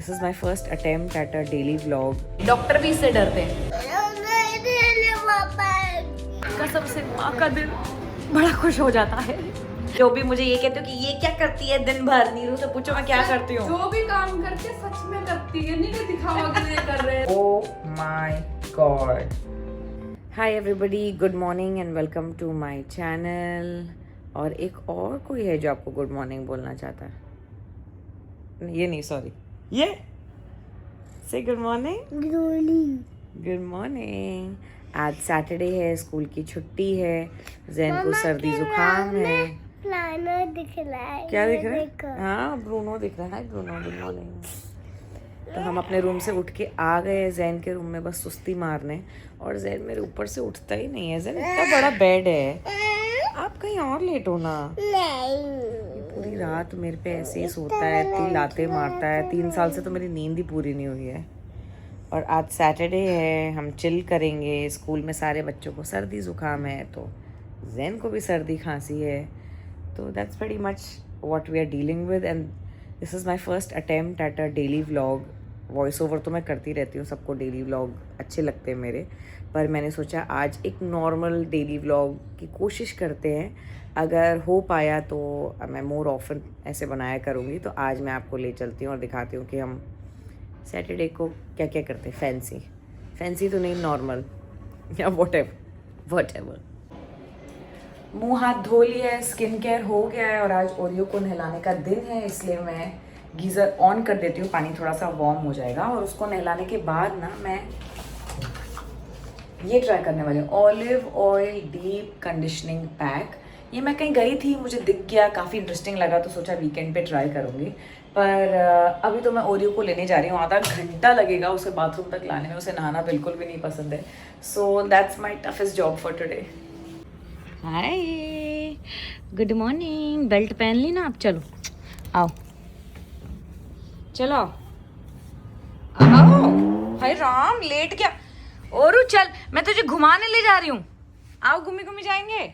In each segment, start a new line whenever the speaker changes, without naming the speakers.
This is my first attempt at a daily vlog.
Doctor भी इससे डरते हैं। कसम से माँ का दिल बड़ा खुश हो जाता है। जो भी मुझे ये कहते हो कि ये क्या करती है दिन भर, नीरू से पूछो मैं क्या करती हूँ।
जो भी काम करके सच में करती है, नहीं कि दिखावा के लिए कर रहे हैं।
Oh my god. Hi everybody, good morning and welcome to my channel. और एक और कोई है जो आपको गुड मॉर्निंग बोलना चाहता है। ये नहीं, सॉरी, ये से गुड मॉर्निंग। Good morning. आज सैटरडे है, स्कूल की छुट्टी है, जैन को सर्दी जुकाम है।
प्लानर दिख रहा है।
क्या दिख रहा है? हाँ, ब्रूनो दिख रहा है। Bruno, good morning. तो हम अपने रूम से उठ के आ गए जैन के रूम में बस सुस्ती मारने, और जैन मेरे ऊपर से उठता ही नहीं है। जैन इतना बड़ा बेड है, आप कहीं और लेट हो ना। ये पूरी रात मेरे पे ऐसे ही सोता है, इतनी लाते मारता है। 3 साल से तो मेरी नींद ही पूरी नहीं हुई है। और आज सैटरडे है, हम चिल करेंगे। स्कूल में सारे बच्चों को सर्दी जुकाम है, तो जैन को भी सर्दी खांसी है। तो that's very much what we are dealing with, and this is my first attempt at a daily vlog. Voice over तो मैं करती रहती हूँ, सबको डेली व्लॉग अच्छे लगते हैं मेरे, पर मैंने सोचा आज एक नॉर्मल डेली व्लॉग की कोशिश करते हैं। अगर हो पाया तो मैं मोर ऑफन ऐसे बनाया करूँगी। तो आज मैं आपको ले चलती हूँ और दिखाती हूँ कि हम सैटरडे को क्या क्या करते हैं। फैंसी तो नहीं, नॉर्मल या वॉटेवर। मुंह हाथ धो लिया है, स्किन केयर हो गया है, और आज ओरियो को नहलाने का दिन है, इसलिए मैं गीज़र ऑन कर देती हूँ। पानी थोड़ा सा वार्म हो जाएगा, और उसको नहलाने के बाद ना मैं ये ट्राई करने वाली हूँ, olive oil deep conditioning pack. ये मैं कहीं गई थी, मुझे दिख गया, काफ़ी इंटरेस्टिंग लगा, तो सोचा वीकेंड पे ट्राई करूँगी। पर अभी तो मैं ओरियो को लेने जा रही हूँ। आधा घंटा लगेगा उसे बाथरूम तक लाने में, उसे नहाना बिल्कुल भी नहीं पसंद है। So that's my toughest job for today. Hi, good morning. Belt पहन ली ना? आप चलो, आओ, चलो आओ। हाय राम, लेट क्या? ओरू चल, मैं तुझे घुमाने ले जा रही हूँ। आओ, घूमी घूमी जाएंगे।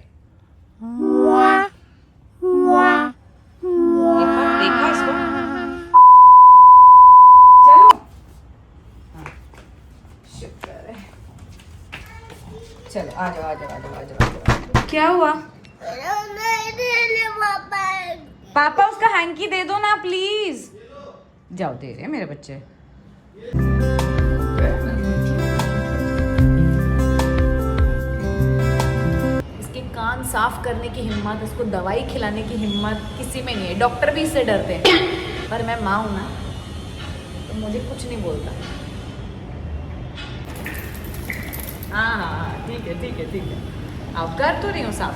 देखा इसको? चलो, हाँ, शुक्र है। चलो आ जाओ आ जाओ आ जाओ आ जाओ। क्या हुआ? पापा उसका हैंकी दे दो ना प्लीज। जाओ, दे रहे मेरे बच्चे। इसके कान साफ करने की हिम्मत, इसको दवाई खिलाने की हिम्मत किसी में नहीं है। डॉक्टर भी इससे डरते हैं, पर मैं माँ हूं ना, तो मुझे कुछ नहीं बोलता। हाँ हाँ हाँ, ठीक है ठीक है ठीक है। आप कर तो रही हूँ साफ।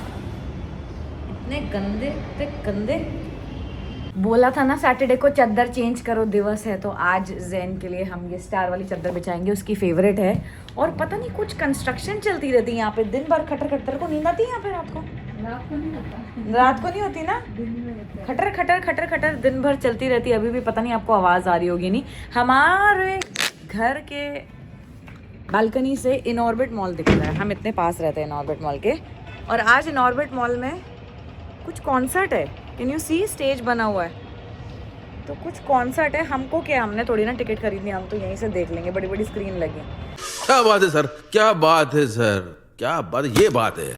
इतने गंदे। बोला था ना सैटरडे को चादर चेंज करो दिवस है, तो आज जैन के लिए हम ये स्टार वाली चादर बिछाएंगे, उसकी फेवरेट है। और पता नहीं कुछ कंस्ट्रक्शन चलती रहती है यहाँ पे दिन भर। खटर को नींद आती है यहाँ पे रात को? रात को नहीं होती ना? खटर दिन भर चलती रहती है। अभी भी पता नहीं आपको आवाज़ आ रही होगी नहीं। हमारे घर के बालकनी से इनऑर्बिट मॉल दिख रहा है। हम इतने पास रहते हैं इनऑर्बिट मॉल के, और आज इनऑर्बिट मॉल में कुछ कॉन्सर्ट है। कैन यू सी, स्टेज बना हुआ है, तो कुछ कॉन्सर्ट है। हमको क्या, हमने थोड़ी ना टिकट खरीदनी, हम तो यहीं से देख लेंगे, बड़ी बड़ी स्क्रीन लगी।
क्या बात है सर, क्या बात है सर, क्या बात, ये बात है।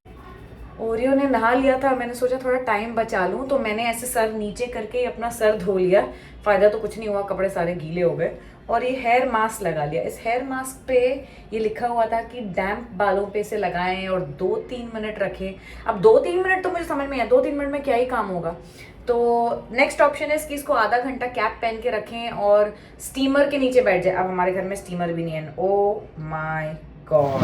ओरियो ने नहा लिया था, मैंने सोचा थोड़ा टाइम बचा लूं, तो मैंने ऐसे सर नीचे करके अपना सर धो लिया। फायदा तो कुछ नहीं हुआ, कपड़े सारे गीले हो गए। और ये हेयर मास्क लगा लिया। इस हेयर मास्क पे ये लिखा हुआ था कि डैम्प बालों पे से लगाएं और 2-3 मिनट रखें। अब 2-3 मिनट तो मुझे समझ में आया, 2-3 मिनट में क्या ही काम होगा। तो नेक्स्ट ऑप्शन है कि इसको आधा घंटा कैप पहन के रखें और स्टीमर के नीचे बैठ जाए। अब हमारे घर में स्टीमर भी नहीं है। Oh my God.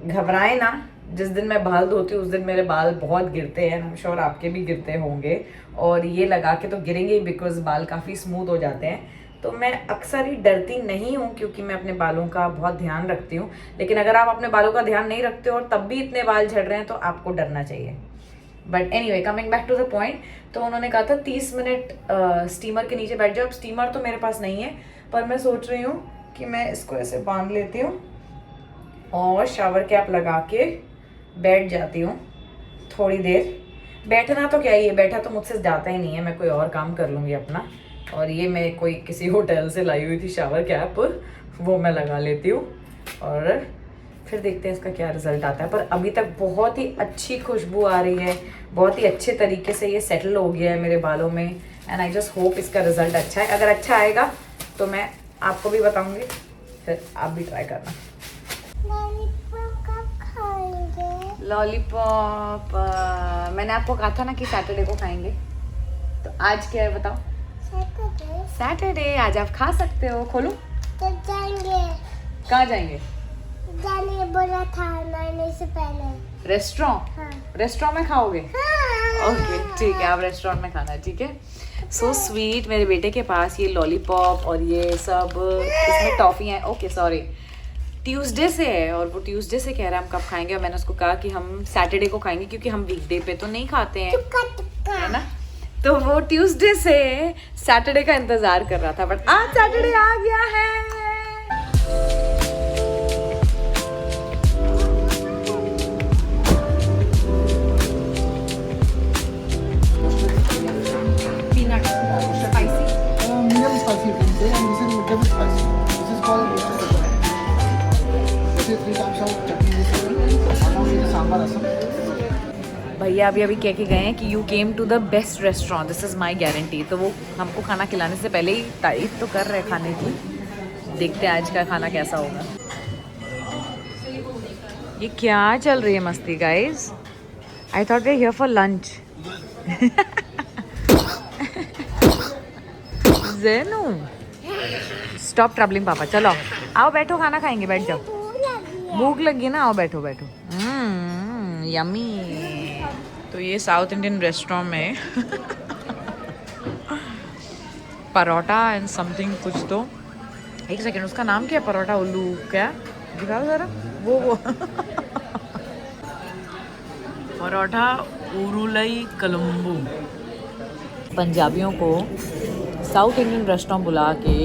घबराए ना, जिस दिन मैं बाल धोती हूँ उस दिन मेरे बाल बहुत गिरते हैं। आई एम श्योर आपके भी गिरते होंगे, और ये लगा के तो गिरेंगे ही, बिकॉज बाल काफ़ी स्मूथ हो जाते हैं। तो मैं अक्सर ही डरती नहीं हूँ, क्योंकि मैं अपने बालों का बहुत ध्यान रखती हूँ। लेकिन अगर आप अपने बालों का ध्यान नहीं रखते हो और तब भी इतने बाल झड़ रहे हैं, तो आपको डरना चाहिए। But anyway, coming back to the point, तो उन्होंने कहा था 30 मिनट स्टीमर के नीचे बैठ जाओ। अब स्टीमर तो मेरे पास नहीं है, पर मैं सोच रही हूँ कि मैं इसको ऐसे बांध लेती हूँ और शावर कैप लगा के बैठ जाती हूँ थोड़ी देर। बैठना तो क्या ही है, बैठा तो मुझसे जाता ही नहीं है, मैं कोई और काम कर लूँगी अपना। और ये मैं कोई किसी होटल से लाई हुई थी शावर कैप, वो मैं लगा लेती हूँ और फिर देखते हैं इसका क्या रिजल्ट आता है। पर अभी तक बहुत ही अच्छी खुशबू आ रही है, बहुत ही अच्छे तरीके से ये सेटल हो गया है मेरे बालों में एंड आई जस्ट होप इसका रिजल्ट अच्छा है। अगर अच्छा आएगा तो मैं आपको भी बताऊंगी, फिर आप भी ट्राई करना।
लॉलीपॉप कब खाएंगे?
लॉलीपॉप मैंने आपको कहा था ना कि सैटरडे को खाएंगे, तो आज क्या है बताओ?
सैटरडे।
सैटरडे, आज आप खा सकते हो। खोलूं?
तो जाएंगे,
कहाँ जाएंगे?
जाने बोला था नाने से पहले।
रेस्टोरेंट?
हाँ।
रेस्टोरेंट में खाओगे?
हाँ।
ओके ठीक है, आप रेस्टोरेंट में खाना, ठीक है। सो स्वीट, मेरे बेटे के पास ये लॉलीपॉप और ये सब, इसमें टॉफ़ी है। ओके सॉरी, ट्यूसडे से है और वो ट्यूसडे से कह रहा है हम कब खाएंगे, और मैंने उसको कहा कि हम सैटरडे को खाएंगे क्योंकि हम वीकडे पे तो नहीं खाते हैं,
टुक्का टुक्का।
है ना। तो वो ट्यूसडे से सैटरडे का इंतजार कर रहा था, बट आज सैटरडे आ गया है।
Medium spicy you can say, and this is medium spicy. This is called roasted coconut. This is 3 times of chutney this is along with the sambar rasam.
भैया अभी अभी कह के गए हैं कि you came to the best restaurant, this is my guarantee. तो वो हमको खाना खिलाने से पहले ही तारीफ तो कर रहे हैं खाने की। देखते हैं आज का खाना कैसा होगा। ये क्या चल रही है मस्ती guys? I thought we are here for lunch. ज़ेनू स्टॉप ट्रबलिंग पापा, चलो आओ बैठो, खाना खाएंगे, बैठ जाओ। भूख लगी ना, आओ बैठो बैठो। यम्मी। तो ये साउथ इंडियन रेस्टोरेंट में परोठा एंड समथिंग कुछ, तो एक सेकेंड, उसका नाम क्या है? परोठा उल्लू क्या? दिखाओ ज़रा वो परोठा उरुलई कलम्बू। पंजाबियों को साउथ इंडियन रेस्टोरेंट बुला के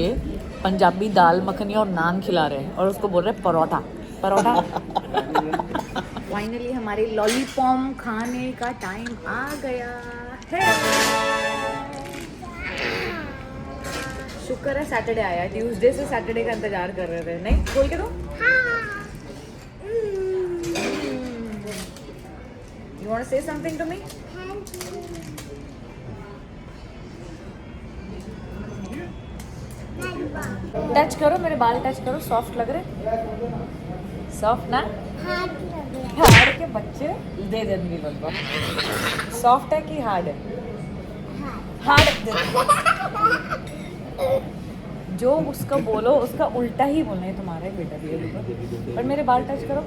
पंजाबी दाल मखनी और नान खिला रहे हैं और उसको बोल रहे हैं परोठा परोठा। फाइनली हमारे लॉलीपॉप खाने का टाइम आ गया है। शुक्र है सैटरडे आया, ट्यूसडे से सैटरडे का इंतजार कर रहे थे। नहीं खोल के दो। You want to say something to me? Touch करो मेरे बाल, टच करो, सॉफ्ट लग रहे? सॉफ्ट ना? हार्ड के बच्चे दे देंगे बोलबा। सॉफ्ट है कि हार्ड है? हार्ड। जो उसका बोलो उसका उल्टा ही बोलना है तुम्हारा बेटा भी। पर मेरे बाल टच करो,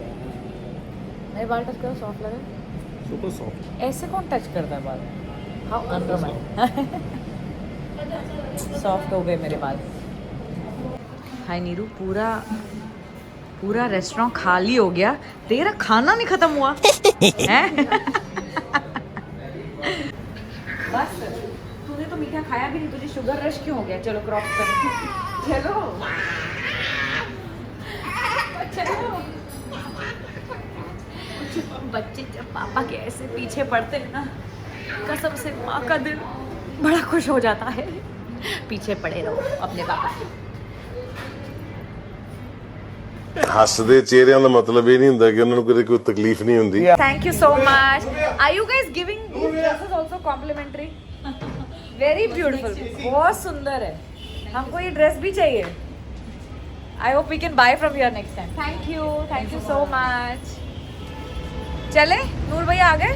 मेरे बाल टच करो, सॉफ्ट लगे?
Super soft.
ऐसे कौन टच करता है बाल? हाउ अनरोमैंटिक। सॉफ्ट हो गए मेरे बाल। हाय नीरू, पूरा रेस्टोरेंट खाली हो गया, तेरा खाना नहीं खत्म हुआ है? बस तूने तो मीठा खाया भी नहीं, तुझे शुगर रश क्यों हो गया? चलो क्रॉस कर, चलो चलो। बच्चे जब पापा के ऐसे पीछे पड़ते हैं ना, कसम से माँ का दिल बड़ा खुश हो जाता है। पीछे पड़े रहो अपने पापा के।
ਹੱਸਦੇ ਚਿਹਰਿਆਂ ਦਾ ਮਤਲਬ ਇਹ ਨਹੀਂ ਹੁੰਦਾ ਕਿ ਉਹਨਾਂ ਨੂੰ ਕਦੇ ਕੋਈ ਤਕਲੀਫ ਨਹੀਂ ਹੁੰਦੀ।
Thank you so much. Are you guys giving these dresses also complimentary? Very beautiful. बहुत सुंदर है। हमको ये ड्रेस भी चाहिए। I hope we can buy from here next time. Thank you so much. चले, नूर भैया आ गए।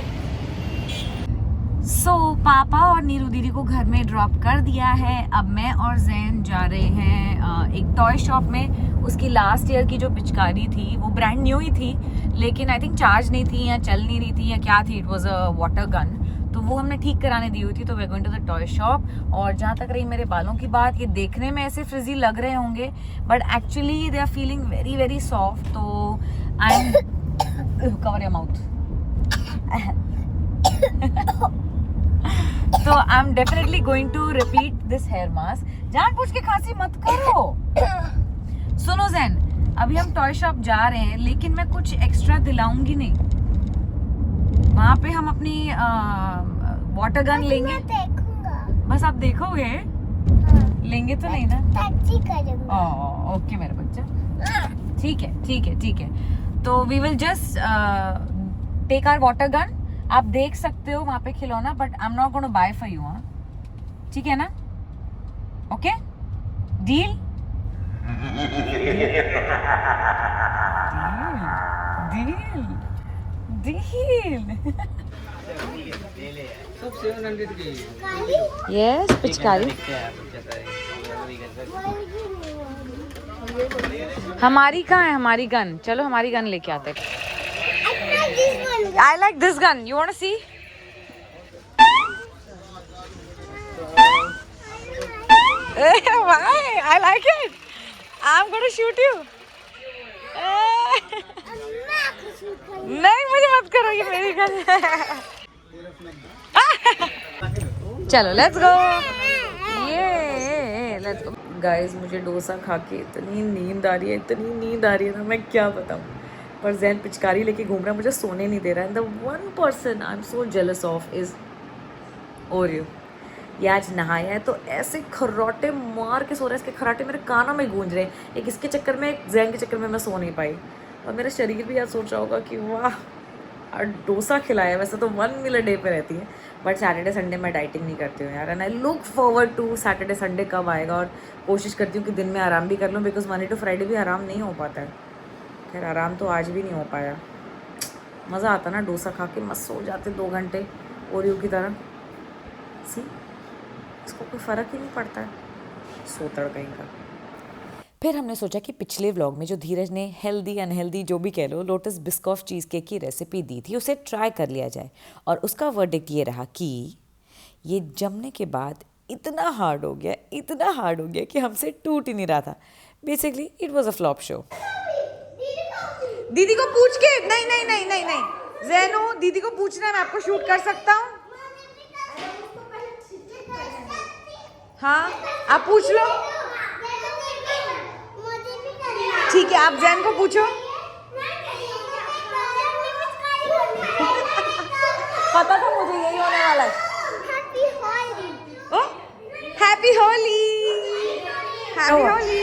सो पापा और नीरू दीदी को घर में ड्रॉप कर दिया है। अब मैं और जैन जा रहे हैं एक टॉय शॉप में। उसकी लास्ट ईयर की जो पिचकारी थी वो ब्रांड न्यू ही थी, लेकिन आई थिंक चार्ज नहीं थी या चल नहीं रही थी या क्या थी, it was a water gun. तो वो हमने ठीक कराने दी हुई थी। तो we are going to the toy shop. और जहाँ तक रही मेरे बालों की बात, ये देखने में ऐसे फ्रिजी लग रहे होंगे but actually they are feeling very very soft. तो I am cover your mouth. तो I am definitely going to repeat this hair mask. जानबूझ के खांसी मत करो। सुनो जैन, अभी हम टॉय शॉप जा रहे हैं लेकिन मैं कुछ एक्स्ट्रा दिलाऊंगी नहीं।
वहाँ पे हम अपनी वाटर गन लेंगे।
मैं देखूंगा।
बस आप देखोगे,
हाँ,
लेंगे तो नहीं ना?
टैक्सी करूंगा।
ओके मेरा बच्चा, ठीक है ठीक है ठीक है। तो we will just take our water gun. आप देख सकते हो वहाँ पे खिलौना, but I am not gonna buy for you. हाँ ठीक है ना? Okay deal. Deal deal. Yes पिचकारी हमारी कहाँ है? हमारी गन, चलो हमारी गन लेके आते हैं। I like this gun. You want to see? Why? I like it. I'm going to shoot you. नहीं मुझे मत करो, ये मेरी गन है। चलो लेट्स गो। ये लेट्स गो गाइस। मुझे डोसा खा के इतनी नींद आ रही है, इतनी नींद आ रही है ना, मैं क्या बताऊँ। पर जैन पिचकारी लेके घूम रहा है, मुझे सोने नहीं दे रहा है। And the one person I am so jealous of is Oreo. ये आज नहाया है तो ऐसे खर्राटे मार के सो रहा है, इसके खर्राटे मेरे कानों में गूंज रहे हैं। एक इसके चक्कर में, एक जैन के चक्कर में मैं सो नहीं पाई। और मेरा शरीर भी आज सोच रहा होगा कि वाह डोसा खिलाया। वैसे तो 1 मील अ डे पे रहती है, बट सैटरडे संडे मैं डाइटिंग नहीं करती हूँ यार। And I look forward to Saturday Sunday कब आएगा, और कोशिश करती हूँ कि दिन में आराम भी कर लूँ, बिकॉज मंडे टू फ्राइडे भी आराम नहीं हो पाता है। खैर आराम तो आज भी नहीं हो पाया। मज़ा आता ना डोसा खा के, मस्त सो जाते 2 घंटे ओरियो की तरह। सी इसको कोई फ़र्क ही नहीं पड़ता है, सोतड़ कहीं का। फिर हमने सोचा कि पिछले व्लॉग में जो धीरज ने हेल्दी अनहेल्दी जो भी कह लो लोटस बिस्कॉफ चीज़ केक की रेसिपी दी थी, उसे ट्राई कर लिया जाए। और उसका वर्डिक्ट ये रहा कि ये जमने के बाद इतना हार्ड हो गया, इतना हार्ड हो गया कि हमसे टूट ही नहीं रहा था। Basically it was a flop show. दीदी को पूछ के, नहीं नहीं नहीं नहीं नहीं जैनो, दीदी को पूछना है, मैं आपको शूट कर सकता हूँ। हाँ आप पूछ लो, ठीक है आप जैन को पूछो। पता था मुझे यही होने वाला है। Happy Holi, happy Holi.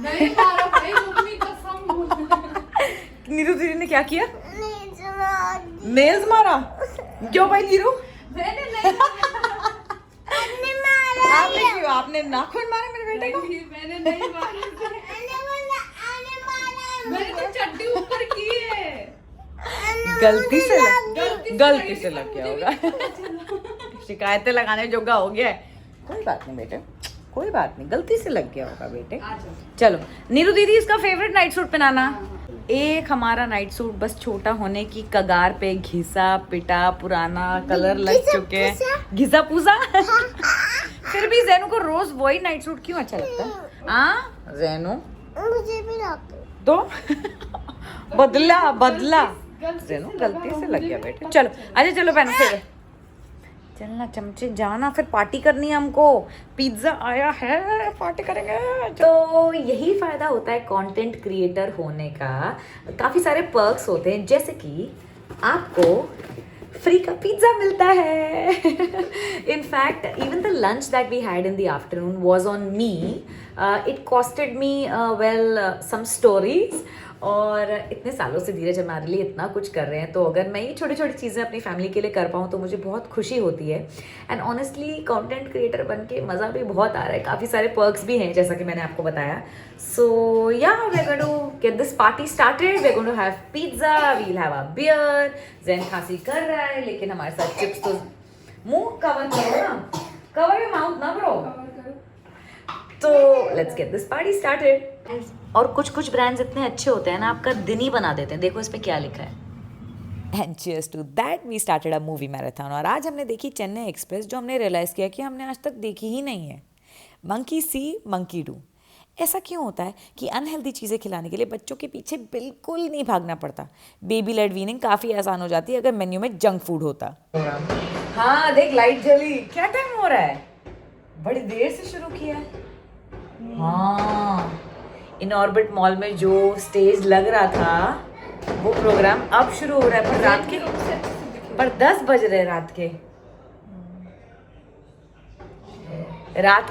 नहीं मारो भाई, मम्मी कसम बोल।
नीरू दीदी ने क्या किया? नेल्स मारा? क्यों भाई नीरू?
मैंने नहीं
आपने क्यों? आपने नाखून मारे मेरे बेटे को?
मैंने नहीं मारा। मैंने तो चड्डी ऊपर की है।
गलती से लग गया होगा। शिकायतें लगाने जोगा हो गया है। कोई बात नहीं बेटे, कोई बात नहीं, गलती से लग गया होगा बेटे। चलो नीरू दीदी इसका फेवरेट नाइट सूट पहनाना। एक हमारा नाइट सूट बस छोटा होने की कगार पे घिसा पिटा पुराना कलर लग चुके हैं, घिसा पूसा। फिर भी जैनू को रोज वही नाइट सूट क्यों अच्छा लगता है? हाँ जैनू
मुझे भी
तो बदला जैनू गलती से लग गया बेटे। चलो अच्छा चलो पहनो फिर चलना चमचे जाना, फिर पार्टी करनी है हमको। पिज्जा आया है, पार्टी करेंगे। तो यही फायदा होता है कंटेंट क्रिएटर होने का। काफ़ी सारे पर्क्स होते हैं, जैसे कि आपको फ्री का पिज्ज़ा मिलता है। In fact even the lunch that we had in the afternoon was on me. It costed me well some stories. और इतने सालों से धीरज हमारे लिए इतना कुछ कर रहे हैं, तो अगर मैं ये छोटी छोटी चीज़ें अपनी फैमिली के लिए कर पाऊँ तो मुझे बहुत खुशी होती है। एंड ऑनेस्टली कंटेंट क्रिएटर बन के मज़ा भी बहुत आ रहा है, काफ़ी सारे पर्क्स भी हैं जैसा कि मैंने आपको बताया। So yeah we are going to get this party started. We are going to have pizza, we will have a beer. Jain खांसी कर रहा है लेकिन हमारे साथ चिप्स। तो मुंह कवर करो ना, कवर योर माउथ ना ब्रो। तो let's get this party started. और कुछ ब्रांड्स इतने अच्छे होते हैं ना, आपका दिन ही बना देते हैं। देखो इस पे क्या लिखा है। And cheers to that we started a movie marathon. और आज हमने देखी चेन्नई एक्सप्रेस, जो हमने रियलाइज़ किया कि हमने आज तक देखी ही नहीं है। Monkey C monkey do. ऐसा क्यों होता है कि अनहेल्दी चीज़ें खिलाने के लिए बच्चों के पीछे बिल्कुल नहीं भागना पड़ता। बेबी लेड वीनिंग काफ़ी आसान हो जाती है अगर मेन्यू में जंक फूड होता। हाँ देख लाइट जली। क्या टाइम हो रहा है? बड़ी देर से शुरू किया है। हाँ इन ऑर्बिट मॉल में जो स्टेज लग रहा था वो प्रोग्राम अब शुरू हो रहा है, पर 10 बज रहे हैं रात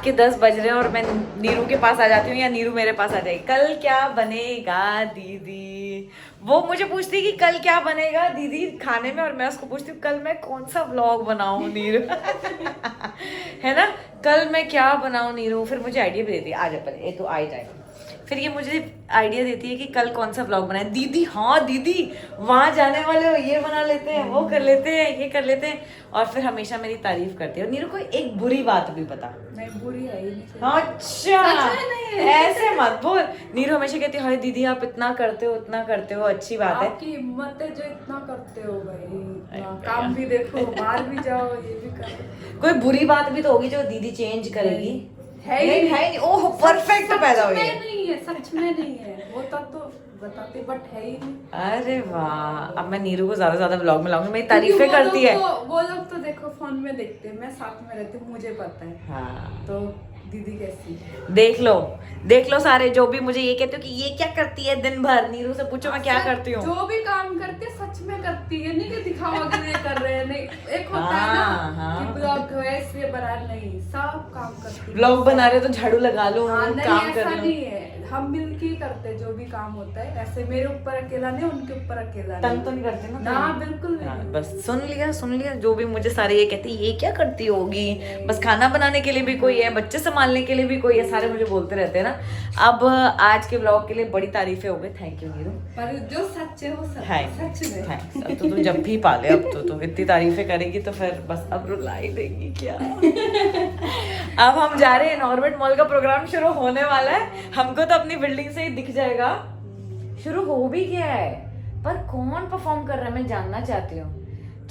के 10 बज रहे हैं और मैं नीरू के पास आ जाती हूँ या नीरू मेरे पास आ जाएगी। कल क्या बनेगा दीदी, वो मुझे पूछती है कि कल क्या बनेगा दीदी खाने में, और मैं उसको पूछती हूँ कल मैं कौन सा व्लॉग बनाऊँ नीरू। है ना, कल मैं क्या बनाऊँ नीरू। फिर मुझे आइडिया भी देती है, आ जा पहले ये तो आ ही जाएगा। फिर ये मुझे आइडिया देती है कि कल कौन सा व्लॉग बनाए दीदी। हाँ दीदी वहाँ जाने वाले हो, ये बना लेते हैं, वो कर लेते हैं, ये कर लेते हैं, और फिर हमेशा मेरी तारीफ करती है। और नीरू को एक बुरी बात भी बता।
नहीं बुरी है ही नहीं।
अच्छा ऐसे मत बोल। नीरू हमेशा कहती है हाय दीदी आप इतना करते हो, इतना करते हो, अच्छी बात है।
आपकी हिम्मत है जो इतना करते हो भाई, काम भी देखो, बाहर भी जाओ, ये भी करो।
कोई बुरी बात भी तो होगी जो दीदी चेंज करेगी।
है ही
नहीं। ओह परफेक्ट पैदा हुई है।
नहीं है, सच में नहीं है, वो तब तो बताते बट है ही नहीं।
अरे वाह, अब मैं नीरू को ज्यादा ज्यादा व्लॉग में लाऊंगी, मेरी तारीफें करती है।
वो लोग तो देखो फोन में देखते हैं, मैं साथ में रहती हूँ, मुझे पता है।
हाँ
तो दीदी कैसी है?
देख लो सारे जो भी मुझे ये कहते हो कि ये क्या करती है दिन भर, नीरू से पूछो मैं क्या करती हूँ।
जो भी काम करती है सच में करती है, नहीं कि दिखावा के लिए कर रहे हैं। नहीं, एक होता है ना कि ब्लॉग वैसे बना, नहीं सब काम करती है।
व्लॉग बना रहे हो तो झाड़ू लगा लो,
नहीं
काम कर
ऐसा
लो।
नहीं है, हम मिलके ही करते हैं जो भी काम होता है। ऐसे मेरे ऊपर अकेला नहीं, उनके ऊपर अकेला नहीं।
तंग तो नहीं करते ना?
ना बिल्कुल
हाँ,
नहीं।
बस सुन लिया जो भी मुझे सारे ये कहते ये क्या करती होगी, बस खाना बनाने के लिए भी कोई है, बच्चे संभालने के लिए भी कोई है, सारे मुझे बोलते रहते हैं ना। अब आज के व्लॉग के लिए बड़ी तारीफें हो गई, थैंक यू नीरू।
पर जो सच है वो सच में।
थैंक्स। अब तो तू जब भी पाले, अब तो इतनी तारीफें करेगी तो फिर बस अब रुला ही देगी क्या। अब हम जा रहे हैं, नॉर्बेट मॉल का प्रोग्राम शुरू होने वाला है, हमको तो अपनी बिल्डिंग से ही दिख जाएगा। शुरू हो भी गया है, पर कौन परफॉर्म कर रहा है मैं जानना चाहती हूँ।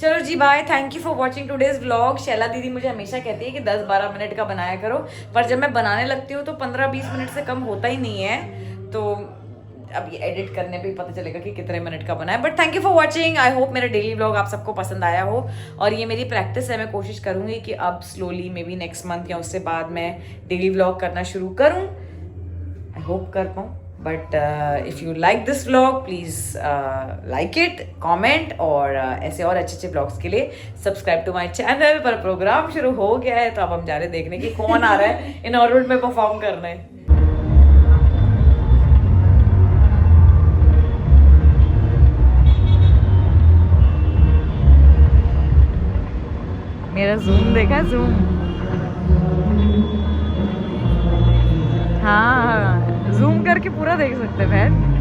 चलो जी bye, thank you for watching today's vlog. Shaila दीदी मुझे हमेशा कहती है कि 10-12 मिनट का बनाया करो, पर जब मैं बनाने लगती हूँ तो 15-20 मिनट से कम होता ही नहीं है। तो अब ये एडिट करने पे ही पता चलेगा कि कितने मिनट का बना है। But thank you for watching, I hope मेरा डेली व्लॉग आप सबको पसंद आया हो। और ये मेरी प्रैक्टिस है, मैं कोशिश करूँगी कि अब slowly may be next month या उससे बाद मैं डेली व्लॉग करना शुरू करूँ। आई होप कर पाऊँ। But if you like this vlog please like it, comment, और ऐसे और अच्छे व्लॉग्स के लिए सब्सक्राइब टू माय चैनल। पर प्रोग्राम शुरू हो गया है तो अब हम जा रहे देखने की कौन आ रहा है इन ऑर्बिट में परफॉर्म करने। मेरा जूम देखा, जूम। हाँ जूम करके पूरा देख सकते हैं।